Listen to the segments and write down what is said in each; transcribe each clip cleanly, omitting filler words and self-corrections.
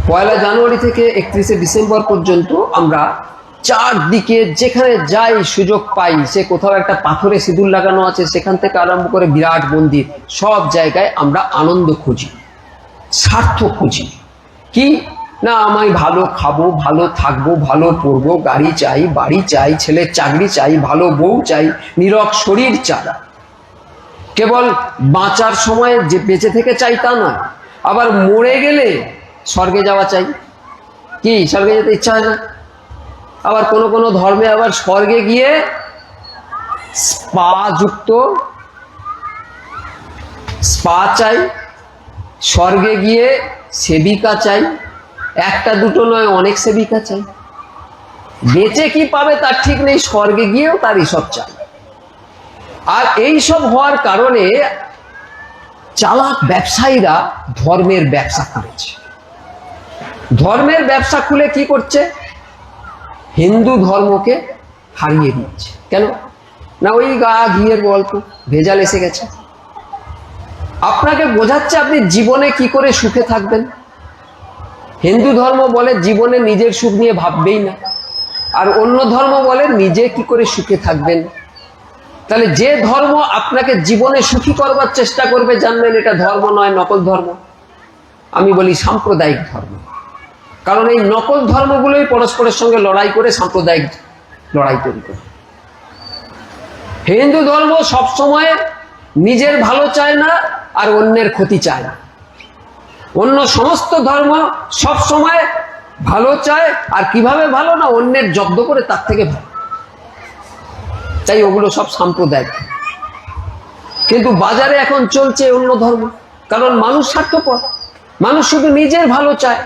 পয়লা জানুয়ারি থেকে 31শে ডিসেম্বর পর্যন্ত আমরা চারদিকে যেখানে যাই সুযোগ পাই, সে কোথাও একটা পাথরে সিঁদুর লাগানো আছে সেখান থেকে আরম্ভ করে বিরাট মন্দির, সব জায়গায় আমরা আনন্দ খুঁজি, স্বার্থ খুঁজি। কি না, আমি ভালো খাবো, ভালো থাকবো, ভালো পড়বো, গাড়ি চাই, বাড়ি চাই, ছেলের চাকরি চাই, ভালো বউ চাই, নিরোগ শরীর চাই। কেবল বাঁচার সময় যে বেঁচে থেকে চাই তা নয়, আবার মরে গেলে স্বর্গে যাওয়া চাই। কি স্বর্গে যেতে ইচ্ছা হয় না? আবার কোন কোন ধর্মে আবার স্বর্গে গিয়ে স্পা চাই, স্বর্গে গিয়ে সেবিকা চাই, একটা দুটো নয় অনেক সেবিকা চাই। বেঁচে কি পাবে তার ঠিক নেই, স্বর্গে গিয়েও তার এসব চাই। আর এই সব হওয়ার কারণে চালাক ব্যবসায়ীরা ধর্মের ব্যবসা করেছে। ধর্মের ব্যবসা খুলে কি করছে? হিন্দু ধর্মকে হারিয়ে দিচ্ছে। কেন না? ওই গা ঘিয়ের গল্প, ভেজাল এসে গেছে। আপনাকে বোঝাচ্ছে আপনি জীবনে কি করে সুখে থাকবেন। হিন্দু ধর্ম বলে জীবনে নিজের সুখ নিয়ে ভাববেই না, আর অন্য ধর্ম বলে নিজে কি করে সুখে থাকবেন। তাহলে যে ধর্ম আপনাকে জীবনে সুখী করবার চেষ্টা করবে, জানবেন এটা ধর্ম নয়, নকল ধর্ম। আমি বলি সাম্প্রদায়িক ধর্ম। কারণ এই নকল ধর্মগুলোই পরস্পরের সঙ্গে লড়াই করে সাম্প্রদায়িক লড়াই তৈরি করে। হিন্দু ধর্ম সবসময় নিজের ভালো চায় না আর অন্যের ক্ষতি চায় না। অন্য সমস্ত ধর্ম সব সময় ভালো চায়, আর কিভাবে ভালো না, অন্যের জব্দ করে তার থেকে ভালো। তাই ওগুলো সব সাম্প্রদায়িক। কিন্তু বাজারে এখন চলছে অন্য ধর্ম, কারণ মানুষ স্বার্থপর, মানুষ শুধু নিজের ভালো চায়।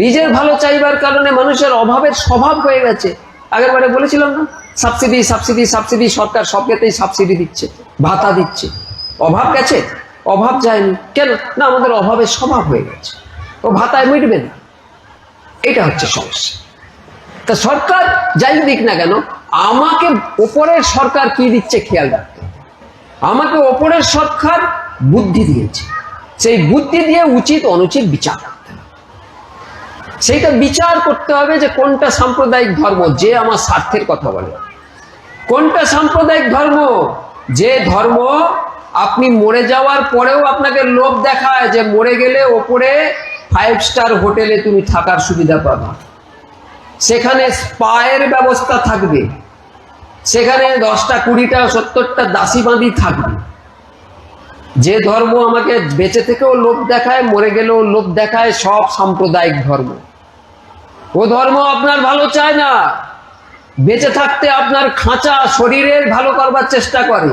নিজের ভালো চাইবার কারণে মানুষের অভাবের স্বভাব হয়ে গেছে। আগের বারে বলেছিলাম না, সাবসিডি সাবসিডি সাবসিডি, সরকার সব ক্ষেত্রেই সাবসিডি দিচ্ছে, ভাতা দিচ্ছে। অভাব গেছে? অভাব যায়নি। কেন না? আমাদের অভাবের স্বভাব হয়ে গেছে, ও ভাতায় মিটবে না। এটা হচ্ছে সমস্যা। তা সরকার যাই দিক না কেন, আমাকে ওপরের সরকার কি দিচ্ছে খেয়াল রাখতে হবে। আমাকে ওপরের সরকার বুদ্ধি দিয়েছে, সেই বুদ্ধি দিয়ে উচিত অনুচিত বিচার করতে হবে। সেইটা বিচার করতে হবে যে কোনটা সাম্প্রদায়িক ধর্ম যে আমার স্বার্থের কথা বলে, কোনটা সাম্প্রদায়িক ধর্ম যে ধর্ম আপনি মরে যাওয়ার পরেও আপনাকে লোভ দেখায় যে মরে গেলে ওপরে 5 স্টার হোটেলে তুমি থাকার সুবিধা পাবে, সেখানে স্পায়ের ব্যবস্থা থাকবে, সেখানে 10টা 20টা 70টা দাসী বাঁধি থাকবে। যে ধর্ম আমাকে বেঁচে থেকেও লোভ দেখায়, মরে গেলেও লোভ দেখায়, সব সাম্প্রদায়িক ধর্ম। ও ধর্ম আপনার ভালো চায় না, বেঁচে থাকতে আপনার খাঁচা শরীরের ভালো করবার চেষ্টা করে,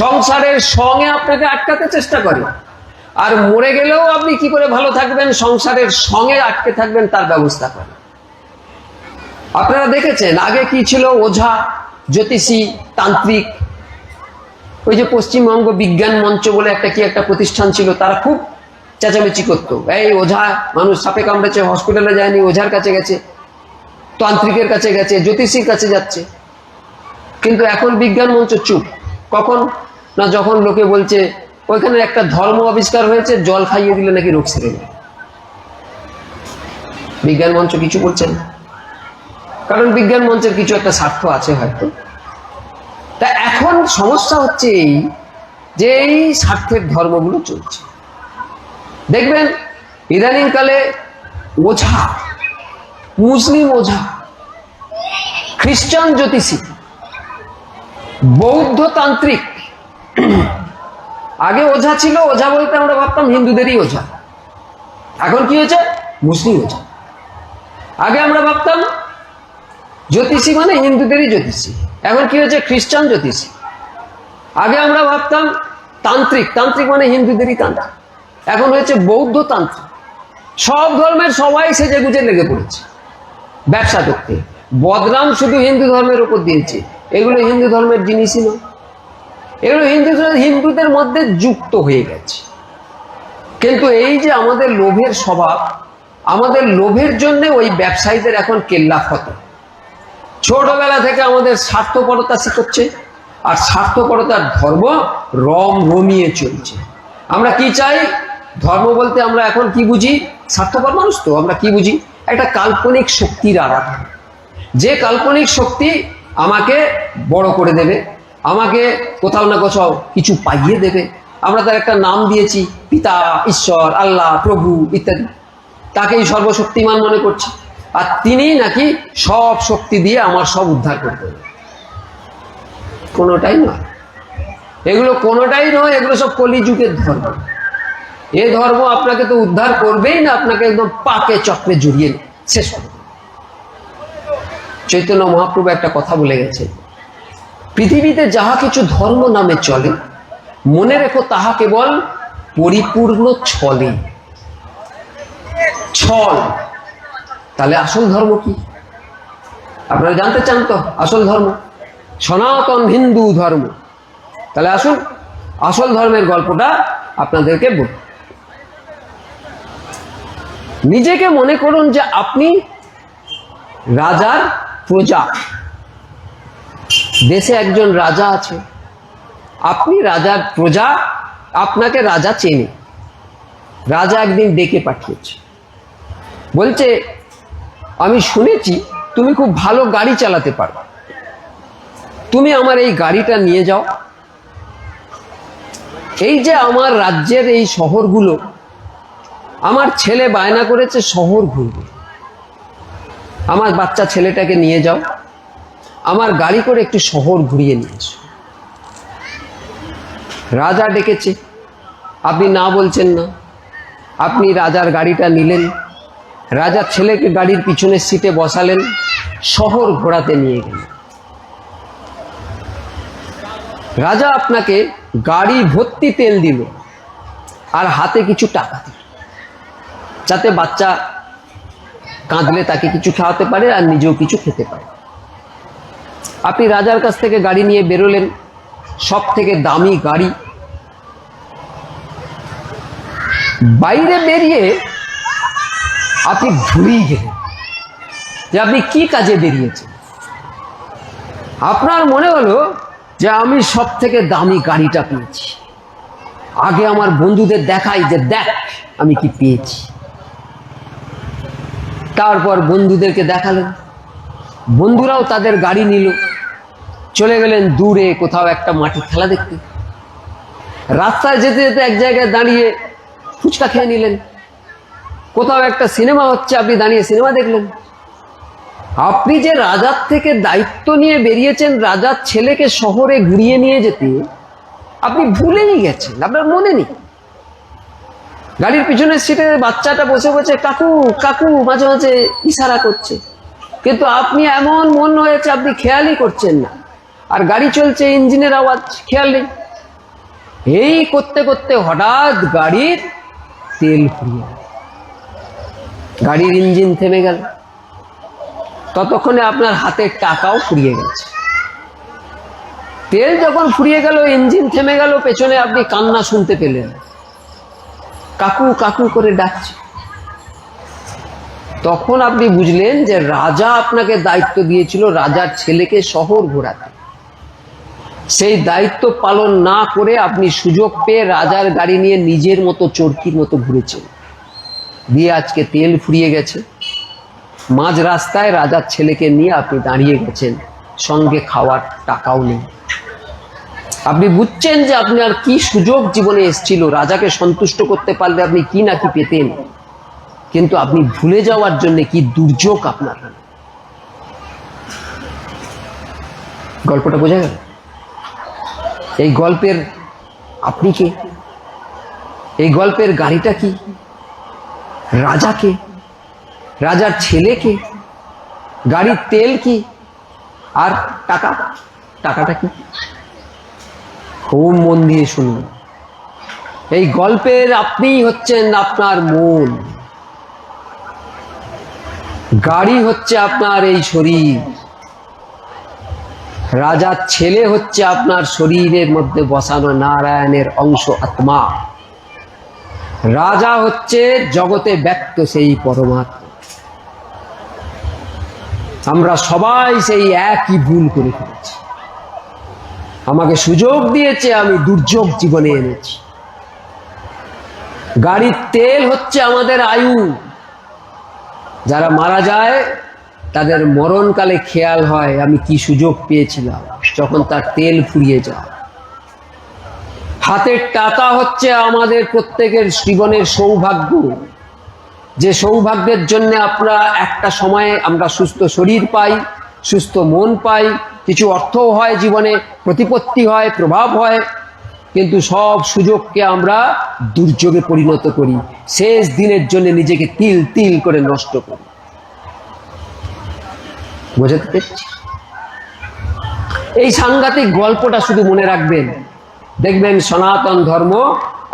সংসারের সঙ্গে আপনাকে আটকাতে চেষ্টা করে। আর মরে গেলেও আপনি কি করে ভালো থাকবেন, সংসারের সঙ্গে আটকে থাকবেন, তার ব্যবস্থা করে। আপনারা দেখেছেন আগে কি ছিল? ওঝা, জ্যোতিষী, তান্ত্রিক। ওই যে পশ্চিমবঙ্গ বিজ্ঞান মঞ্চ বলে একটা প্রতিষ্ঠান ছিল, তারা খুব চেঁচামেচি করতো, এই ওঝা, মানুষ সাপে কামড়েছে, হসপিটালে যায়নি, ওঝার কাছে গেছে, তান্ত্রিকের কাছে গেছে, জ্যোতিষীর কাছে যাচ্ছে। কিন্তু এখন বিজ্ঞান মঞ্চ চুপ। কখন না, যখন লোকে বলছে ওইখানে একটা ধর্ম আবিষ্কার হয়েছে, জল খাইয়ে দিলে নাকি রোগ সেরে যায়। বিজ্ঞান মঞ্চ কিছু বলছে না, কারণ বিজ্ঞান মঞ্চের কিছু একটা স্বার্থ আছে হয়তো। তা এখন সমস্যা হচ্ছে এই যে এই স্বার্থের ধর্মগুলো চলছে। দেখবেন ইদানিংকালে ওঝা, মুসলিম ওঝা, খ্রিস্টান জ্যোতিষী, বৌদ্ধ তান্ত্রিক। আগে ওঝা ছিল, ওঝা বলতে আমরা ভাবতাম হিন্দুদেরই ওঝা। এখন কি হয়েছে? মুসলিম ওঝা। আগে আমরা ভাবতাম জ্যোতিষী মানে হিন্দুদেরই জ্যোতিষী, এখন কি হয়েছে? খ্রিস্টান জ্যোতিষী। আগে আমরা ভাবতাম তান্ত্রিক, তান্ত্রিক মানে হিন্দুদেরই তান্ত্রিক, এখন হয়েছে বৌদ্ধ তান্ত্রিক। সব ধর্মের সবাই সেজে গুজে লেগে পড়েছে ব্যবসা করতে। বদনাম শুধু হিন্দু ধর্মের উপর দিয়েছে। এগুলো হিন্দু ধর্মের জিনিসই নয়, এগুলো হিন্দুদের মধ্যে যুক্ত হয়ে গেছে। কিন্তু এই যে আমাদের লোভের স্বভাব, আমাদের লোভের জন্য ওই ব্যবসায়ীদের এখন কেল্লাফত। ছোটবেলা থেকে আমাদের স্বার্থপরতা শিখাচ্ছে, আর স্বার্থপরতার ধর্ম রমিয়ে চলছে। আমরা কি চাই? ধর্ম বলতে আমরা এখন কি বুঝি? স্বার্থপর মানুষ তো, আমরা কি বুঝি, একটা কাল্পনিক শক্তির আরাধনা, যে কাল্পনিক শক্তি আমাকে বড় করে দেবে, আমাকে কোথাও না কোথাও কিছু পাইয়ে দেবে। আমরা তার একটা নাম দিয়েছি, পিতা, ঈশ্বর, আল্লাহ, প্রভু ইত্যাদি। তাকেই সর্বশক্তিমান মনে করছি, আর তিনি নাকি সব শক্তি দিয়ে আমার সব উদ্ধার করতে হবে। কোনোটাই নয়, এগুলো কোনোটাই নয়, এগুলো সব কলিযুগের ধর্ম। এ ধর্ম আপনাকে তো উদ্ধার করবেই না, আপনাকে একদম পাকে চক্রে জড়িয়ে শেষ করবে। চৈতন্য মহাপ্রভু একটা কথা বলে গেছে, পৃথিবীতে যাহা কিছু ধর্ম নামে চলে, মনে রেখো তাহা কেবল পরিপূর্ণ ছলে। ছল। তাহলে আসল ধর্ম কি আপনারা জানতে চান তো? আসল ধর্ম সনাতন হিন্দু ধর্ম। তাহলে আসুন আসল ধর্মের গল্পটা আপনাদেরকে বল। নিজেকে মনে করুন যে আপনি রাজার প্রজা, দেশে একজন রাজা আছে, আপনি রাজার প্রজা, আপনাকে রাজা চেনে। রাজা একদিন ডেকে পাঠিয়েছে, বলছে আমি শুনেছি তুমি খুব ভালো গাড়ি চালাতে পারো, তুমি আমার এই গাড়িটা নিয়ে যাও। এই যে আমার রাজ্যের এই শহরগুলো, আমার ছেলে বায়না করেছে শহর ঘুরবে, আমার বাচ্চা ছেলেটাকে নিয়ে যাও, আমার গাড়ি করে একটু শহর ঘুরিয়ে নিয়ে এসো। রাজা ডেকেছে, আপনি না বলছেন না, আপনি রাজার গাড়িটা নিলেন, রাজার ছেলেকে গাড়ির পিছনের সিটে বসালেন, শহর ঘোরাতে নিয়ে গেলেন। রাজা আপনাকে গাড়ি ভর্তি তেল দিল আর হাতে কিছু টাকা দিল, যাতে বাচ্চা কাঁদলে তাকে কিছু খাওয়াতে পারে আর নিজেও কিছু খেতে পারে। আপনি রাজার কাছ থেকে গাড়ি নিয়ে বেরোলেন, সব থেকে দামি গাড়ি। বাইরে বেরিয়ে আপনি ভুলেই গেলেন যে আপনি কি কাজে বেরিয়েছেন। আপনার মনে হলো যে আমি সব থেকে দামি গাড়িটা পেয়েছি, আগে আমার বন্ধুদের দেখাই যে দেখ আমি কি পেয়েছি। তারপর বন্ধুদেরকে দেখালেন, বন্ধুরাও তাদের গাড়ি নিল, চলে গেলেন দূরে কোথাও একটা মাঠে খেলা দেখতে। রাস্তায় যেতে যেতে এক জায়গায় দাঁড়িয়ে ফুচকা খেয়ে নিলেন। কোথাও একটা সিনেমা হচ্ছে, আপনি দাঁড়িয়ে সিনেমা দেখলেন। আপনি যে রাজার থেকে দায়িত্ব নিয়ে বেরিয়েছেন রাজার ছেলেকে শহরে ঘুরিয়ে নিয়ে যেতে, আপনি ভুলেই গেছেন, আপনার মনে নেই। গাড়ির পিছনের সিটে বাচ্চাটা বসে বসে কাকু কাকু মাঝে মাঝে ইশারা করছে, কিন্তু আপনি এমন মন হয়েছে আপনি খেয়ালই করছেন না, আর গাড়ি চলছে, ইঞ্জিনের আওয়াজ, খেয়াল নেই। এই করতে করতে হঠাৎ গাড়ির তেল ফুরিয়ে গেল, গাড়ির ইঞ্জিন থেমে গেল। ততক্ষণে আপনার হাতের টাকাও ফুরিয়ে গেছে। তেল যখন ফুরিয়ে গেল, ইঞ্জিন থেমে গেল, পেছনে আপনি কান্না শুনতে পেলেন, কাকু কাকু করে ডাকছে। তখন আপনি বুঝলেন যে রাজা আপনাকে দায়িত্ব দিয়েছিল রাজার ছেলেকে শহর ঘোরাতে। সেই দায়িত্ব পালন না করে আপনি সুযোগ পেয়ে রাজার গাড়ি নিয়ে নিজের মতো চরকির মতো ঘুরেছেন, দিয়ে আজকে তেল ফুরিয়ে গেছে। মাঝ রাস্তায় রাজার ছেলেকে নিয়ে আপনি দাঁড়িয়ে গেছেন, সঙ্গে খাওয়ার টাকাও নেই। আপনি বুঝছেন যে আপনার কি সুযোগ জীবনে এসেছিল, রাজাকে সন্তুষ্ট করতে পারলে আপনি কি না কি পেতেন, কিন্তু আপনি ভুলে যাওয়ার জন্য কি দুর্যোগ আপনার। গল্পটা বোঝা গেল? এই গল্পের আপনি কে? এই গল্পের গাড়িটা কি? রাজা কে? রাজার ছেলে কে? গাড়ির তেল কি? আর টাকাটা কি? খুব মন দিয়ে শুনুন। এই গল্পের আপনিই হচ্ছেন আপনার মন, গাড়ি হচ্ছে আপনার এই শরীর, রাজার ছেলে হচ্ছে আপনার শরীরের মধ্যে বসানো নারায়ণের অংশ আত্মা। রাজা হচ্ছে জগতে ব্যক্ত সেই পরমাত্মা। আমরা সবাই সেই একই ভুল করে ফেলেছি। আমাকে সুযোগ দিয়েছে, আমি দুর্যোগ জীবনে এনেছি। গাড়ির তেল হচ্ছে আমাদের আয়ু, যারা মারা যায় তাদের মরণকালে খেয়াল হয় আমি কি সুযোগ পেয়েছিলাম, যখন তার তেল ফুরিয়ে যায়। হাতের টাকা হচ্ছে আমাদের প্রত্যেকের জীবনের সৌভাগ্য, যে সৌভাগ্যের জন্য আমরা একটা সময়ে আমরা সুস্থ শরীর পাই, সুস্থ মন পাই, কিছু অর্থও হয়, জীবনে প্রতিপত্তি হয়, প্রভাব হয়, কিন্তু সব সুযোগকে আমরা দুর্যোগে পরিণত করি, শেষ দিনের জন্য নিজেকে তিল তিল করে নষ্ট করি। বোঝাতে পেরেছি? এই সাংঘাতিক গল্পটা শুধু মনে রাখবেন, দেখবেন সনাতন ধর্ম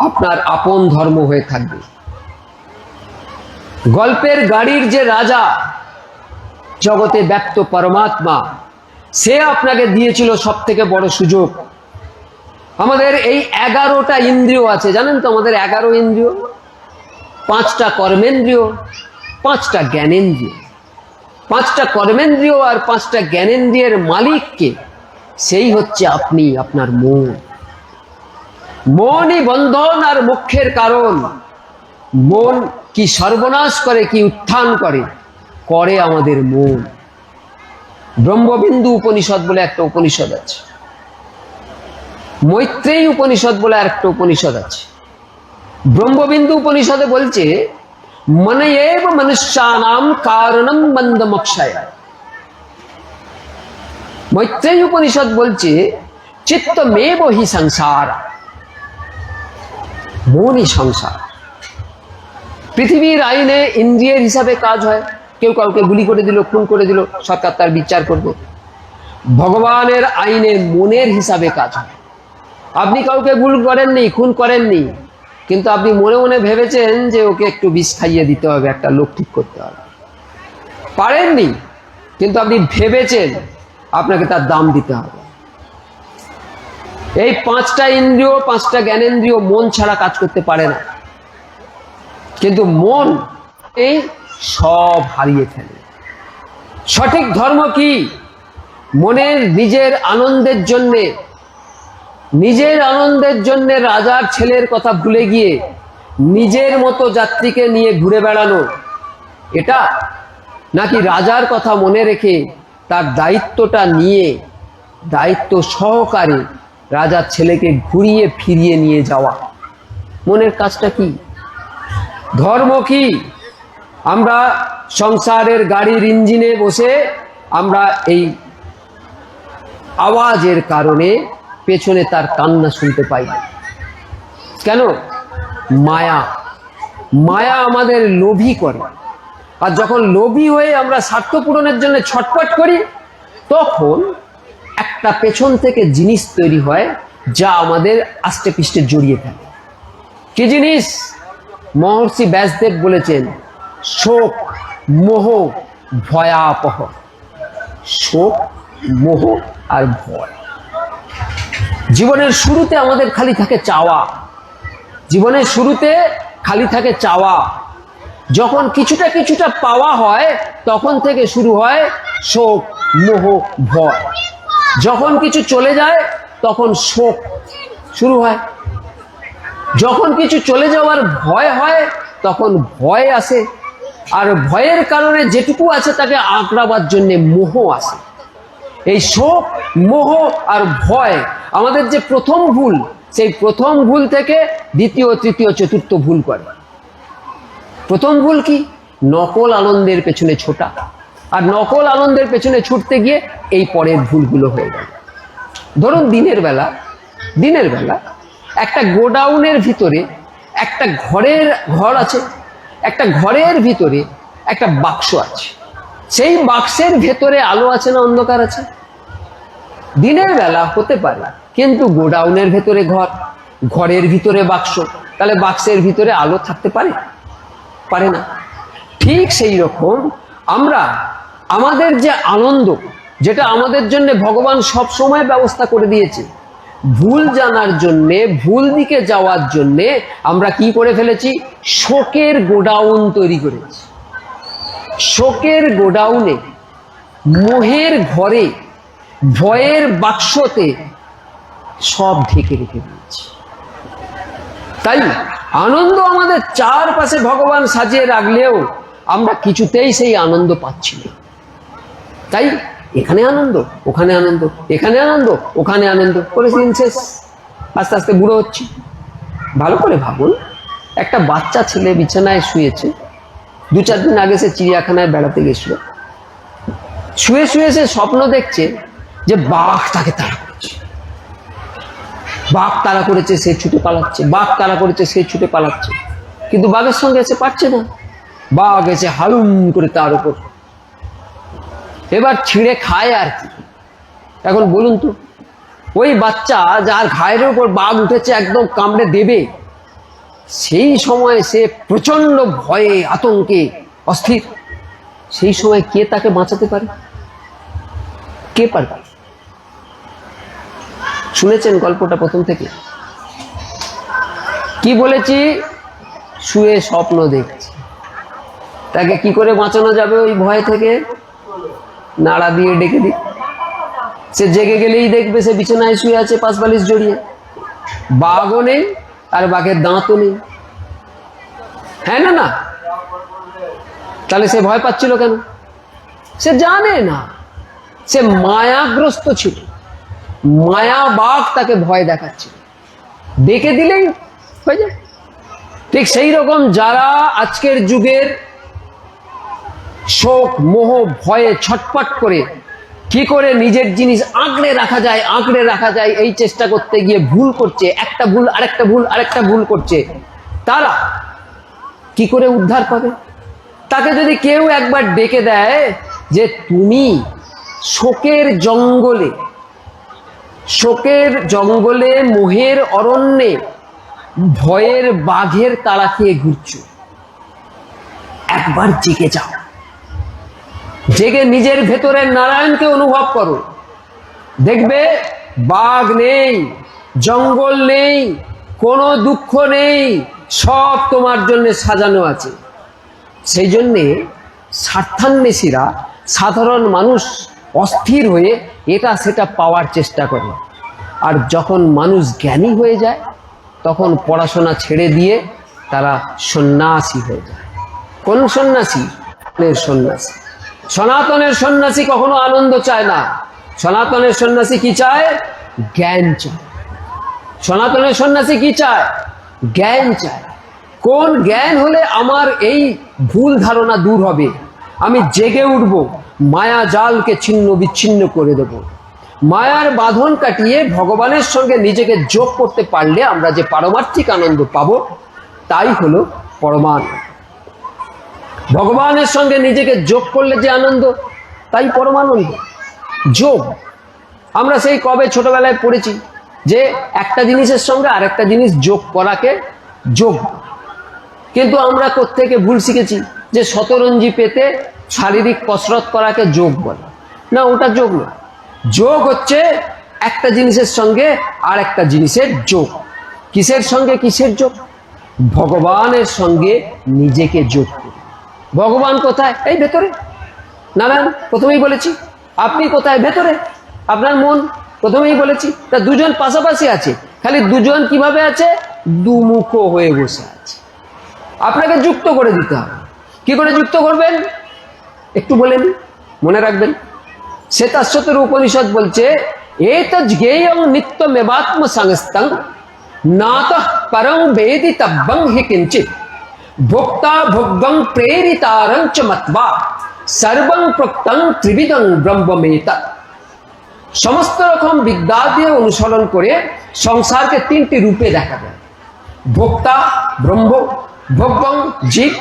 আপনার আপন ধর্ম হয়ে থাকবে। গল্পের গাড়ির যে রাজা, জগতে ব্যক্ত পরমাত্মা, সে আপনাকে দিয়েছিল সব থেকে বড় সুযোগ। আমাদের এই 11টা ইন্দ্রিয় আছে, জানেন তো? আমাদের 11 ইন্দ্রিয়, 5টা কর্মেন্দ্রিয়, 5টা জ্ঞানেন্দ্রিয়। 5টা কর্মেন্দ্রিয় আর 5টা জ্ঞানেন্দ্রিয়ের মালিককে? সেই হচ্ছে আপনি, আপনার মন। মনই বন্ধন আর মোক্ষের কারণ। মন কি সর্বনাশ করে, কি উত্থান করে? করে আমাদের মন। ব্রহ্মবিন্দু উপনিষদ বলে একটা উপনিষদ আছে, মৈত্রেয়ী উপনিষদ বলে আরেকটা উপনিষদ আছে। ব্রহ্মবিন্দু উপনিষদে বলছে মনয়েব মনুষ্যানাম কারণম বন্ধমোক্ষায়। মৈত্রেয়ী উপনিষদ বলছে চিত্তমেব হি সংসার, মনই সংসার। পৃথিবীর আইনে ইন্দ্রিয়ের হিসাবে কাজ হয়, কেউ কাউকে গুলি করে দিল, খুন করে দিল, সরকার তার বিচার করবে। ভগবানের আইনে মনের হিসাবে কাজ হয়। আপনি কাউকে গুলি করেননি, খুন করেননি, কিন্তু আপনি মনে মনে ভেবেছেন যে ওকে একটু বিষ খাইয়ে দিতে হবে, একটা লোক ঠিক করতে হবে। পারেননি, কিন্তু আপনি ভেবেছেন আপনাকে তার দাম দিতে হবে। এই 5টা ইন্দ্রিয়, 5টা জ্ঞানেন্দ্রিয় মন ছাড়া কাজ করতে পারে না, কিন্তু মন এই সব হারিয়ে ফেলে। সঠিক ধর্ম কি? মনের নিজের আনন্দের জন্যে রাজার ছেলের কথা ভুলে গিয়ে নিজের মতো যাত্রীকে নিয়ে ঘুরে বেড়ানো, এটা? নাকি রাজার কথা মনে রেখে তার দায়িত্বটা নিয়ে দায়িত্ব সহকারে রাজার ছেলেকে ঘুরিয়ে ফিরিয়ে নিয়ে যাওয়া? মনের কাজটা কি? ধর্ম কি? আমরা সংসারের গাড়ির ইঞ্জিনে বসে আমরা এই আওয়াজের কারণে পেছনে তার কান্না শুনতে পাই না। কেন? মায়া। মায়া আমাদের লোভী করে, আর যখন লোভী হয়ে আমরা স্বার্থ পূরণের জন্য ছটফট করি, তখন একটা পেছন থেকে জিনিস তৈরি হয় যা আমাদের আষ্টে পৃষ্ঠে জড়িয়ে থাকে। কি জিনিস? মহর্ষি ব্যাসদেব বলেছেন শোক, মোহ, ভয়াপহ। শোক, মোহ আর ভয়। জীবনের শুরুতে আমাদের খালি থাকে চাওয়া, জীবনের শুরুতে খালি থাকে চাওয়া। যখন কিছুটা কিছুটা পাওয়া হয়, তখন থেকে শুরু হয় শোক, মোহ, ভয়। যখন কিছু চলে যায়, তখন শোক শুরু হয়। যখন কিছু চলে যাওয়ার ভয় হয়, তখন ভয় আসে, আর ভয়ের কারণে যেটুকু আছে তাকে আঁকড়াবার জন্য মোহ আসে। এই শোক, মোহ আর ভয় আমাদের যে প্রথম ভুল, সেই প্রথম ভুল থেকে দ্বিতীয়, তৃতীয়, চতুর্থ ভুল করে। প্রথম ভুল কি? নকল আনন্দের পেছনে ছোটা, আর নকল আনন্দের পেছনে ছুটতে গিয়ে এই পরের ভুলগুলো হয়ে গেল। ধরুন দিনের বেলা একটা গোডাউনের ভিতরে একটা ঘর আছে, একটা ঘরের ভিতরে একটা বাক্স আছে। সেই বাক্সের ভেতরে আলো আছে না অন্ধকার আছে? দিনের বেলা হতে পারে, কিন্তু গোডাউনের ভেতরে ঘরের ভিতরে বাক্স, তাহলে বাক্সের ভিতরে আলো থাকতে পারে না। ঠিক সেই রকম আমরা আমাদের যে আনন্দ, যেটা আমাদের জন্য ভগবান সব সময় ব্যবস্থা করে দিয়েছে, ভুল জানার জন্যে, ভুল দিকে যাওয়ার জন্যে আমরা কি করে ফেলেছি? শোকের গোডাউন তৈরি করেছি। শোকের গোডাউনে, মোহের ঘরে, ভয়ের বাক্সতে সব ঢেকে রেখে দিয়েছি। তাই আনন্দ আমাদের চারপাশে ভগবান সাজিয়ে রাখলেও আমরা কিছুতেই সেই আনন্দ পাচ্ছি না। তাই এখানে আনন্দ, ওখানে আনন্দ, এখানে আনন্দ, ওখানে আনন্দ করে দিন শেষ। আস্তে আস্তে বুড়ো হচ্ছি। ভালো করে ভাবুন, একটা বাচ্চা ছেলে বিছানায় শুয়েছে, 2-4 দিন আগে সে চিড়িয়াখানায় বেড়াতে গেছিল। শুয়ে শুয়ে সে স্বপ্ন দেখছে যে বাঘ তাকে তাড়া করছে, বাঘ তাড়া করেছে, সে ছুটে পালাচ্ছে, বাঘ তাড়া করেছে, সে ছুটে পালাচ্ছে, কিন্তু বাঘের সঙ্গে এসে পারছে না। বাঘ এসে হালুম করে তার উপর এবার ছিঁড়ে খায় আর কি। এখন বলুন তো, ওই বাচ্চা যার ঘায়ের উপর বাঘ উঠেছে একদম কামড়ে দেবে, সেই সময় সে প্রচন্ড ভয়ে আতঙ্কে অস্থির। সেই সময় কে তাকে বাঁচাতে পারে? কে পারবে? শুনেছেন গল্পটা প্রথম থেকে? কি বলেছি? শুয়ে স্বপ্ন দেখছি। তাকে কি করে বাঁচানো যাবে ওই ভয় থেকে? নাড়া দিয়ে ডেকে দিই। সে জেগে গেলেই দেখবে সে বিছানায় শুয়ে আছে পাশ বালিশ জড়িয়ে, বাঘও নেই আর বাঘের দাঁতও নেই। হ্যাঁ না? না তাহলে সে ভয় পাচ্ছিল কেন? সে জানে না, সে মায়াগ্রস্ত ছিল। মায়া বাঘ তাকে ভয় দেখাচ্ছে, ডেকে দিলেই হয়ে যায়। ঠিক সেই রকম যারা আজকের যুগের শোক মোহ ভয়ে ছটপট করে কি করে নিজের জিনিস আঁকড়ে রাখা যায় এই চেষ্টা করতে গিয়ে ভুল করছে, একটা ভুল আরেকটা ভুল আরেকটা ভুল করছে, তারা কি করে উদ্ধার পাবে? তাকে যদি কেউ একবার ডেকে দেয় যে তুমি শোকের জঙ্গলে মোহের অরণ্যে ভয়ের বাঘের তাড়া খেয়ে ঘুরছো, একবার জেগে যাও, জেগে নিজের ভেতরের নারায়ণকে অনুভব করো, দেখবে বাঘ নেই, জঙ্গল নেই, কোনো দুঃখ নেই, সব তোমার জন্য সাজানো আছে। সেই জন্যে স্বার্থান্বেষীরা, সাধারণ মানুষ অস্থির হয়ে এটা সেটা পাওয়ার চেষ্টা করে। আর যখন মানুষ জ্ঞানী হয়ে যায় তখন পড়াশোনা ছেড়ে দিয়ে তারা সন্ন্যাসী হয়ে যায়। কোন সন্ন্যাসী? সন্ন্যাসী। সনাতনের সন্ন্যাসী কখনো আনন্দ চায় না। সনাতনের সন্ন্যাসী কি চায়? জ্ঞান চায়। সনাতনের সন্ন্যাসী কি চায়? জ্ঞান চায়। কোন জ্ঞান হলে আমার এই ভুল ধারণা দূর হবে, আমি জেগে উঠব, মায়া জালকে ছিন্ন বিচ্ছিন্ন করে দেব। মায়ার বাঁধন কাটিয়ে ভগবানের সঙ্গে নিজেকে যোগ করতে পারলে আমরা যে পারমার্থিক আনন্দ পাবো তাই হলো পরমানন্দ। ভগবানের সঙ্গে নিজেকে যোগ করলে যে আনন্দ, তাই পরমানন্দ। যোগ আমরা সেই কবে ছোটবেলায় পড়েছি যে একটা জিনিসের সঙ্গে আরেকটা জিনিস যোগ করাকে যোগ। কিন্তু আমরা কোত্থেকে ভুল শিখেছি যে শতরঞ্জি পেতে শারীরিক কসরত করাকে যোগ বলে। না, ওটা যোগ না। যোগ হচ্ছে একটা জিনিসের সঙ্গে আর একটা জিনিসের যোগ। কিসের সঙ্গে কিসের যোগ? ভগবানের সঙ্গে নিজেকে যোগ করে। ভগবান কোথায়? এই ভেতরে। নারায়ণ প্রথমেই বলেছি। আপনি কোথায়? ভেতরে। আপনার মন প্রথমেই বলেছি। তা দুজন পাশাপাশি আছে, খালি দুজন কিভাবে আছে? দুমুখ হয়ে বসে আছে। আপনাকে যুক্ত করে দিতে হবে। কি করে যুক্ত করবেন একটু বলেন, মনে রাখবেন। শ্বেতাশ্বতর উপনিষদ বলছে এতজ্ জ্ঞেয়ং নিত্যমেবাত্ম সংস্থং নাতঃ পরং বেদিতব্যং হি কিঞ্চিৎ ভোক্তা ভোগ্যং প্রেরিতারং চ মত্বা সর্বং প্রক্তং ত্রিবিদং ব্রহ্মমেতৎ। সমস্ত রকম বিদ্যা দিয়ে অনুসরণ করে সংসারকে 3টি রূপে দেখা যায়। ভোক্তা ব্রহ্ম, ভোগ্যং জীব,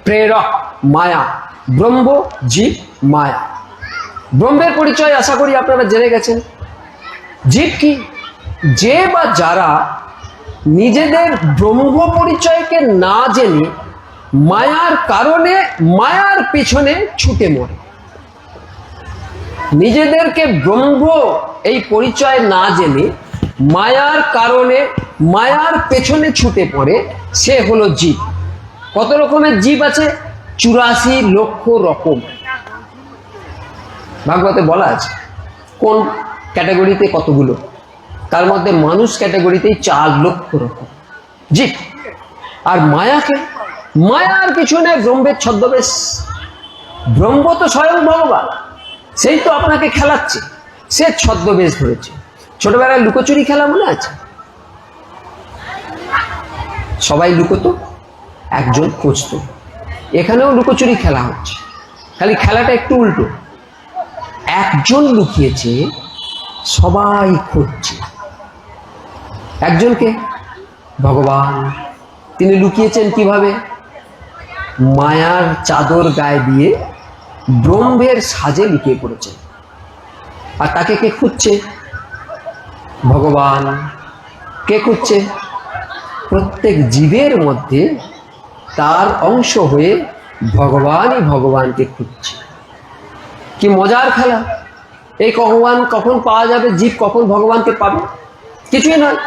প্রেরক মায়া। ব্রহ্ম, জীব, মায়া। ব্রহ্মের পরিচয় আশা করি আপনারা জেনে গেছেন। জীব কি? যে বা যারা নিজেদের ব্রহ্ম পরিচয়কে না জেনে মায়ার কারণে মায়ার পেছনে ছুটে মরে। নিজেদেরকে ব্রহ্ম এই পরিচয় না জেনে মায়ার কারণে মায়ার পেছনে ছুটে পড়ে, সে হলো জীব। কত রকমের জীব আছে? 84 লক্ষ রকম ভাগবতে বলা আছে। কোন ক্যাটাগরিতে কতগুলো? তার মধ্যে মানুষ ক্যাটাগরিতেই 4 লক্ষ রকম জীব। আর মায়াকে মায়ার কিছু নেই, ব্রহ্মের ছদ্মবেশ। ব্রহ্ম তো স্বয়ং ভগবান, সেই তো আপনাকে খেলাচ্ছে, সে ছদ্মবেশ ধরেছে। ছোটবেলায় লুকোচুরি খেলা মনে আছে? সবাই লুকোতো, একজন খুঁজতো। এখানেও লুকোচুরি খেলা হচ্ছে, খালি খেলাটা একটু উল্টো। একজন লুকিয়েছে, সবাই খুঁজছে। একজনকে ভগবান, তিনি লুকিয়েছেন কিভাবে? মায়ার চাদর গায়ে দিয়ে ব্রহ্মের সাজে লুকিয়ে পড়েছেন। আর তাকে কে খুঁজছে? ভগবান। কে খুঁজছে? প্রত্যেক জীবের মধ্যে তার অংশ হয়ে ভগবানই ভগবানকে খুঁজছে। কি মজার খেলা! এই ভগবান কখন পাওয়া যাবে? জীব কখন ভগবানকে পাবে? কিছুই নয়,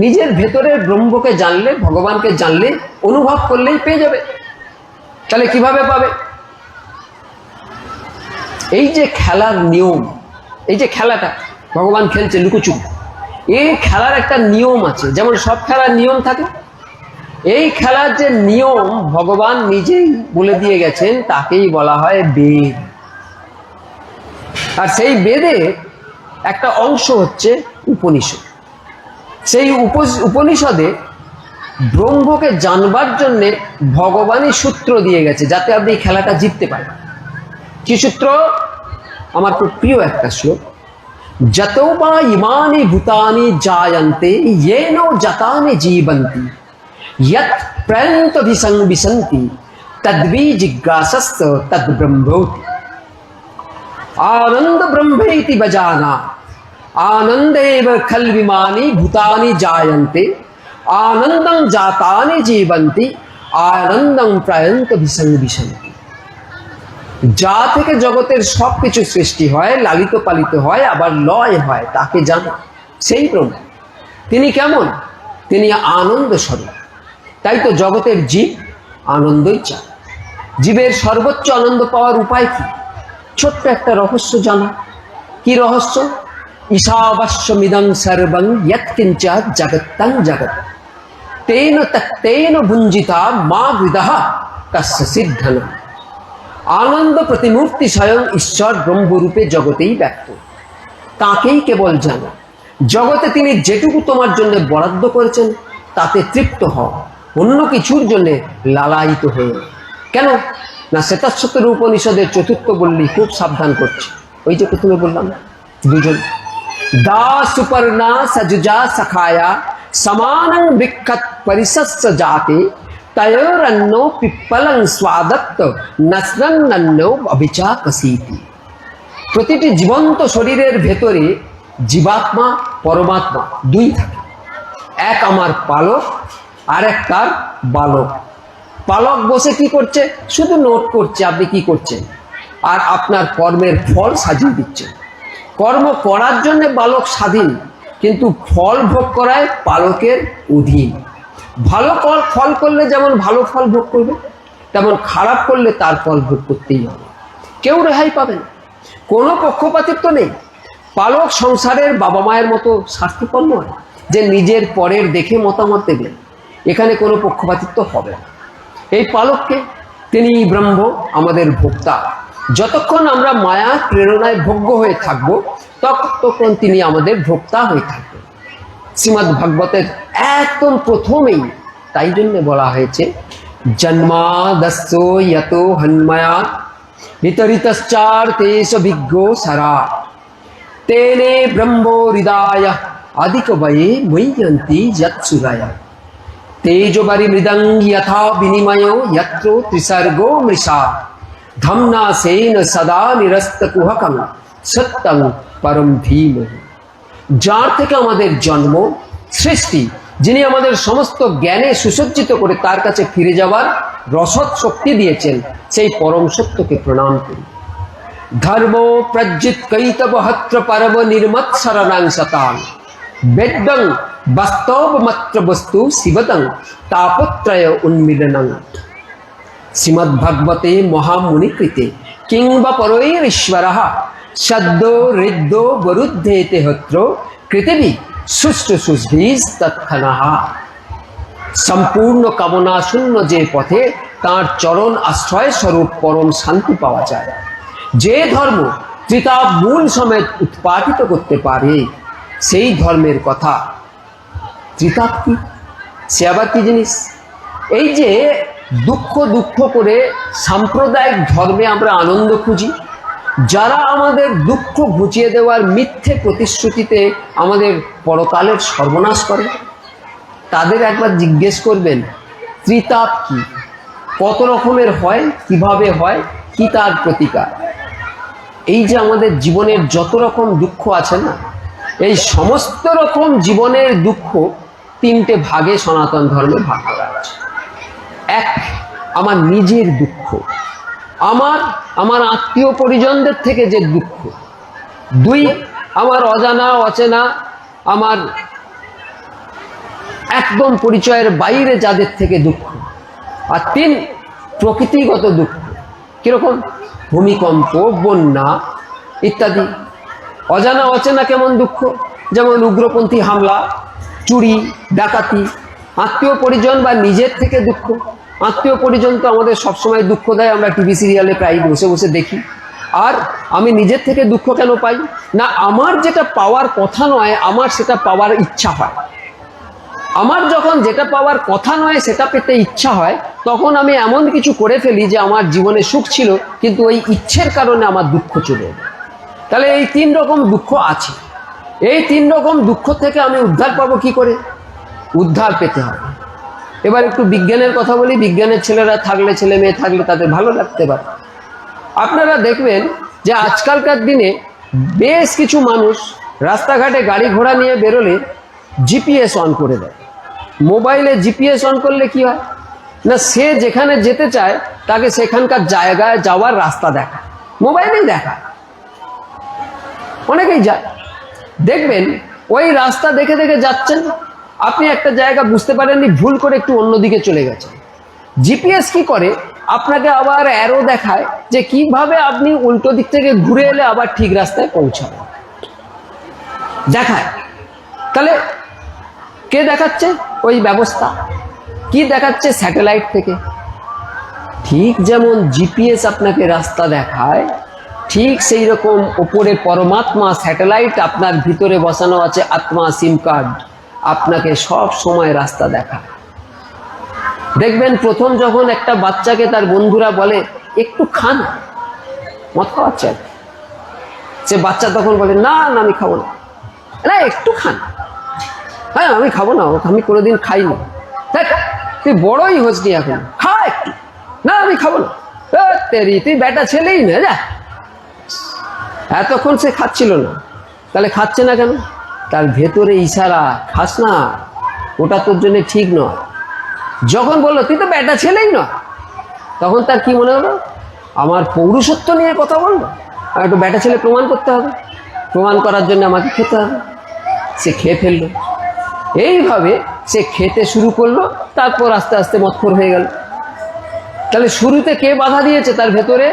নিজের ভেতরের ব্রহ্মকে জানলে, ভগবানকে জানলে, অনুভব করলেই পেয়ে যাবে। তাহলে কিভাবে পাবে? এই যে খেলার নিয়ম, এই যে খেলাটা ভগবান খেলছে লুকোচুরি, এই খেলার একটা নিয়ম আছে। যেমন সব খেলার নিয়ম থাকে, এই খেলার যে নিয়ম ভগবান নিজেই বলে দিয়ে গেছেন, তাকেই বলা হয় বেদ। আর সেই বেদের একটা অংশ হচ্ছে উপনিষদ। সেই উপনিষদে ব্রহ্মকে জানবার জন্য ভগবানই সূত্র দিয়ে গেছে, যাতে আপনি এই খেলাটা জিততে পারেন। কি সূত্র? আমার খুব প্রিয় একটা শ্লোক, যতো বা ইমানি ভূতানি জায়ন্তে येनो জাতানি জীবন্তি यत् प्रयन्त विसंविशन्ति तद्वि जिज्ञासस्त तद ब्रह्मोति आनंद ब्रह्मेति बजाना आनंदेव खल्विमानि भूतानि जायन्ते आनंदं जातानि जीवन्ति आनंदं प्रयन्त विसंविशन्ति। যা থেকে জগতের সবকিছু সৃষ্টি হয়, লালিত পালিত হয়, আবার লয় হয়, তাকে জানো, সেই ব্রহ্ম। তিনি কেমন? তিনি আনন্দ স্বরূপ। তাই তো জগতের জীব আনন্দই চায়। জীবের সর্বোচ্চ আনন্দ পাওয়ার উপায় কি? ছোট্ট একটা রহস্য জানা। কি রহস্য? ঈশাবাস্যমিদং সর্বং ইয়ৎকিঞ্চ জগত্তং জগৎ তেন তত্তেন ভুঞ্জিতা মা হৃদः তস্য সিদ্ধনা। আনন্দ প্রতিমূর্তি স্বয়ং ঈশ্বর ব্রহ্মরূপে জগতেই ব্যক্ত, তাকেই কেবল জানো। জগতে তিনি যেটুকু তোমার জন্য বরাদ্দ করেছেন তাতে তৃপ্ত হও, অন্য কিছুর জন্য লালায়িত হয়ে। কেন না, শ্বেতাশ্বতর উপনিষদের চতুর্থ বল্লী খুব সাবধান করছে। ওই যে প্রথমে বললাম, দুজন দা সুপর্ণা সজুজা সখায়া সমানং বিক্ষত পরিসস্য জাতে তয়োরন্নো পিপ্পলং স্বাদত্ত নস্রন্নন্নো অভিচাকসীতি। প্রতিটি জীবন্ত শরীরের ভেতরে জীবাত্মা পরমাত্মা দুই থাকে। এক আমার পালক, আর এক তার বালক। পালক বসে কি করছে? শুধু নোট করছে আপনি কি করছেন, আর আপনার কর্মের ফল সাজিয়ে দিচ্ছেন। কর্ম করার জন্য বালক স্বাধীন, কিন্তু ফল ভোগ করায় পালকের অধীন। ভালো ফল করলে যেমন ভালো ফল ভোগ করবে, তেমন খারাপ করলে তার ফল ভোগ করতেই হবে। কেউ রেহাই পাবে না, কোনো পক্ষপাতিত্ব নেই। পালক সংসারের বাবা মায়ের মতো স্বার্থপর নয় যে নিজের পরের দেখে মতামত দেবেন। এখানে কোনো পক্ষপাতিত্ব হবে না। এই পালককে, তিনি ব্রহ্ম, আমাদের ভোক্তা। যতক্ষণ আমরা মায়ার প্রেরণায় ভোগ্য হয়ে থাকবো, ততক্ষণ তিনি আমাদের ভোক্তা হয়ে থাকবেন। শ্রীমদ্ ভাগবতের একদম প্রথমেই তাই জন্য বলা হয়েছে, জন্মাদস্য যতো হন্ময়া বিতরিতশ্চার্থেষু বিজ্ঞো সারা তেনে ব্রহ্মো হৃদায় আদিক বয়ে ময়্যন্তি যৎসুরায় তেজোবরি মৃদং যথা বিনিময় যত্র ত্রিসর্গো মৃষা ধম্না সেন সদা নিরস্ত কুহকং সত্যং পরম ধীমহি। যার থেকে আমাদের জন্ম, সৃষ্টি, যিনি আমাদের সমস্ত জ্ঞানে সুসজ্জিত করে তার কাছে ফিরে যাওয়ার রসদ শক্তি দিয়েছেন, সেই পরম সত্যকে প্রণাম করি। ধর্ম প্রজ্জিত কৈতব হত্র পরম নির্মৎ শরণাং শতাং বেদ্যং বাস্তব মাত্র বস্তু শিবতং তাপত্রয় উন্মিলনং। শ্রীমদ্ ভাগবতে মহামুনিকৃতে কিংবা পরৈরীশ্বরঃ সদ্য হৃদ্য বরুদ্ধেতে হত্র কৃতিবি সুষ্ঠু সুস্ভিজ তৎক্ষণাঃ। সম্পূর্ণ কামনা শূন্য যে পথে তার চরণ আশ্রয় স্বরূপ পরম শান্তি পাওয়া যায়। যে ধর্ম ত্রিতাপ মূল সমেত উৎপাটিত করতে পারে সেই ধর্মের কথা। ত্রিতাপ কি? সে আবার কি জিনিস? এই যে দুঃখ দুঃখ করে সাম্প্রদায়িক ধর্মে আমরা আনন্দ খুঁজি, যারা আমাদের দুঃখ ঘুচিয়ে দেওয়ার মিথ্যে প্রতিশ্রুতিতে আমাদের পরকালের সর্বনাশ করে, তাদের একবার জিজ্ঞেস করবেন ত্রিতাপ কি, কত রকমের হয়, কিভাবে হয়, কি তার প্রতিকার। এই যে আমাদের জীবনের যত রকম দুঃখ আছে না, এই সমস্ত রকম জীবনের দুঃখ তিনটে ভাগে সনাতন ধর্মে ভাগ করা আছে। এক, আমার নিজের দুঃখ, আমার আত্মীয় পরিজনদের থেকে যে দুঃখ। দুই, আমার অজানা অচেনা, আমার একদম পরিচয়ের বাইরে যাদের থেকে দুঃখ। আর তিন, প্রকৃতিগত দুঃখ। কিরকম? ভূমিকম্প, বন্যা ইত্যাদি। অজানা অচেনা কেমন দুঃখ? যেমন উগ্রপন্থী হামলা, চুরি, ডাকাতি। আত্মীয় পরিজন বা নিজের থেকে দুঃখ। আত্মীয় পরিজন তো আমাদের সবসময় দুঃখ দেয়, আমরা টিভি সিরিয়ালে প্রায় বসে বসে দেখি। আর আমি নিজের থেকে দুঃখ কেন পাই? না, আমার যেটা পাওয়ার কথা নয়, আমার সেটা পাওয়ার ইচ্ছা হয়। আমার যখন যেটা পাওয়ার কথা নয় সেটা পেতে ইচ্ছা হয়, তখন আমি এমন কিছু করে ফেলি যে আমার জীবনে সুখ ছিল, কিন্তু ওই ইচ্ছের কারণে আমার দুঃখ চলে এলো। তাহলে এই তিন রকম দুঃখ আছে। এই তিন রকম দুঃখ থেকে আমি উদ্ধার পাবো কি করে? উদ্ধার পেতে হবে। এবার একটু বিজ্ঞানের কথা বলি। বিজ্ঞানের ছেলেরা থাকলে, ছেলে মেয়ে থাকলে তাদের ভালো লাগতে পারে। আপনারা দেখবেন যে আজকালকার দিনে বেশ কিছু মানুষ রাস্তাঘাটে গাড়ি ঘোড়া নিয়ে বেরোলে জিপিএস অন করে দেয়। মোবাইলে জিপিএস অন করলে কি হয় না, সে যেখানে যেতে চায় তাকে সেখানকার জায়গায় যাওয়ার রাস্তা দেখায়, মোবাইলেই দেখায়। অনেকেই যায়, দেখবেন ওই রাস্তা দেখে দেখে যাচ্ছেন, আপনি একটা জায়গা বুঝতে পারেননি, ভুল করে একটু অন্যদিকে চলে গেছেন। জিপিএস কি করে? আপনাকে আবার অ্যারো দেখায় যে কিভাবে আপনি উল্টো দিক থেকে ঘুরে এলে আবার ঠিক রাস্তায় পৌঁছাবেন, দেখায়। তাহলে কে দেখাচ্ছে? ওই ব্যবস্থা। কি দেখাচ্ছে? স্যাটেলাইট থেকে। ঠিক যেমন জিপিএস আপনাকে রাস্তা দেখায়, ঠিক সেই রকম ওপরে পরমাত্মা স্যাটেলাইট আপনার ভিতরে বসানো আছে, আত্মা সিম কার্ড, আপনাকে সব সময় রাস্তা দেখায়। দেখবেন প্রথম যখন একটা বাচ্চাকে তার বন্ধুরা বলে একটু খান, মদ খাওয়াচ্ছে, সে বাচ্চা তখন বলে না না আমি খাবো না। না একটু খান। হ্যাঁ আমি খাবো না, আমি কোনোদিন খাইনি। দেখ তুই বড়ই হসনি এখন, খা একটু। না আমি খাবো না। তেরি তুই বেটা ছেলেই না, যা। এতক্ষণ সে খাচ্ছিল না, তাহলে খাচ্ছে না কেন? তার ভেতরে ইশারা, খাস না, ওটা তোর জন্য ঠিক নয়। যখন বললো তুই তো বেটা ছেলেই নয়, তখন তার কি মনে হলো? আমার পৌরুষত্ব নিয়ে কথা বললো, আর একটু বেটা ছেলে প্রমাণ করতে হবে, প্রমাণ করার জন্য আমাকে খেতে হবে। সে খেয়ে ফেললো। এইভাবে সে খেতে শুরু করলো, তারপর আস্তে আস্তে মৎখর হয়ে গেল। তাহলে শুরুতে কে বাধা দিয়েছে তার ভেতরে?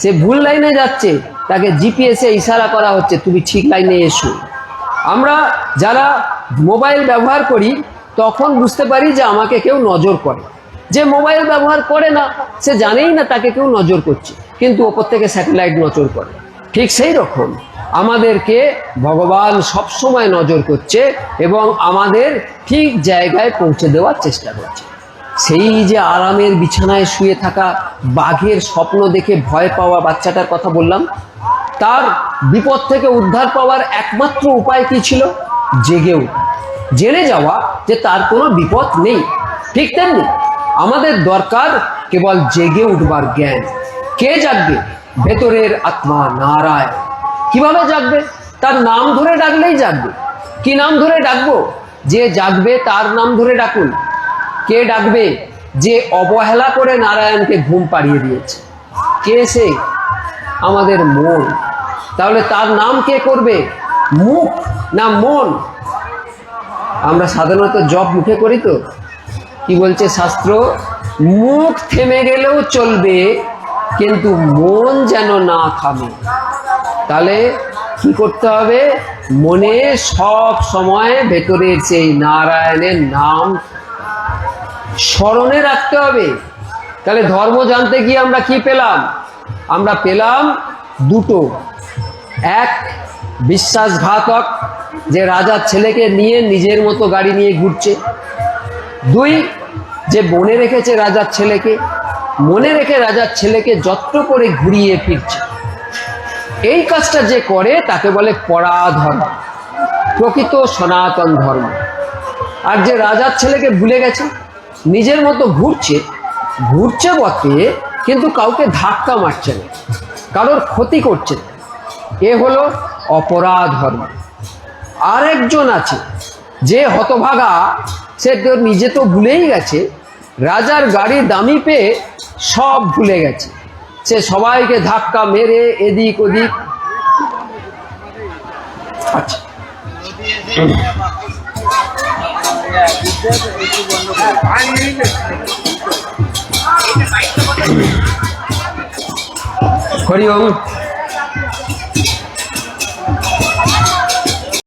সে ভুল লাইনে যাচ্ছে, তাকে জিপিএসে ইশারা করা হচ্ছে তুমি ঠিক লাইনে এসো। আমরা যারা মোবাইল ব্যবহার করি তখন বুঝতে পারি যে আমাকে কেউ নজর করে। যে মোবাইল ব্যবহার করে না সে জানেই না তাকে কেউ নজর করছে, কিন্তু ওপর থেকে স্যাটেলাইট নজর করে। ঠিক সেই রকম আমাদেরকে ভগবান সবসময় নজর করছে এবং আমাদের ঠিক জায়গায় পৌঁছে দেওয়ার চেষ্টা করছে। সেই যে আরামের বিছানায় শুয়ে থাকা বাঘের স্বপ্ন দেখে ভয় পাওয়া বাচ্চাটার কথা বললাম, তার বিপদ থেকে উদ্ধার পাওয়ার একমাত্র উপায় কি ছিল? জেগে ওঠা, জেনে যাওয়া যে তার কোনো বিপদ নেই। ঠিক তেমনি আমাদের দরকার কেবল জেগে উঠবার জ্ঞান। কে জাগবে? ভেতরের আত্মা নারায়ণ। কিভাবে জাগবে? তার নাম ধরে ডাকলেই জাগবে। কি নাম ধরে ডাকবো? যে জাগবে তার নাম ধরে ডাকুন। কে ডাকবে? যে অবহেলা করে নারায়ণকে ঘুম পাড়িয়ে দিয়েছে। কে সে? আমাদের মন। তাহলে তার নাম কে করবে? মুখ না মন? আমরা সাধারণত জপ মুখে করি তো, কি বলছে শাস্ত্র? মুখ থেমে গেলেও চলবে, কিন্তু মন যেন না থামে। তাহলে কি করতে হবে? মনে সব সময় ভেতরের সেই নারায়ণের নাম স্মরণে রাখতে হবে। তাহলে ধর্ম জানতে গিয়ে আমরা কি পেলাম? আমরা পেলাম দুটো। এক, বিশ্বাসঘাতক যে রাজার ছেলেকে নিয়ে নিজের মতো গাড়ি নিয়ে ঘুরছে। দুই, যে মনে রেখেছে রাজার ছেলেকে, মনে রেখে রাজার ছেলেকে যত্ন করে ঘুরিয়ে ফিরছে। এই কাজটা যে করে তাকে বলে পরাধর্ম, প্রকৃত সনাতন ধর্ম। আর যে রাজার ছেলেকে ভুলে গেছে, নিজের মতো ঘুরছে, ঘুরছে বটে কিন্তু কাউকে ধাক্কা মারছে না, কারোর ক্ষতি করছে না, এ হলো অপরাধ ধর্ম। আর একজন আছে যে হতভাগা, সে তো নিজে তো ভুলেই গেছে, রাজার গাড়ি দামি পেয়ে সব ভুলে গেছে, সে সবাইকে ধাক্কা মেরে এদিক ওদিক। আচ্ছা, হরি ওম।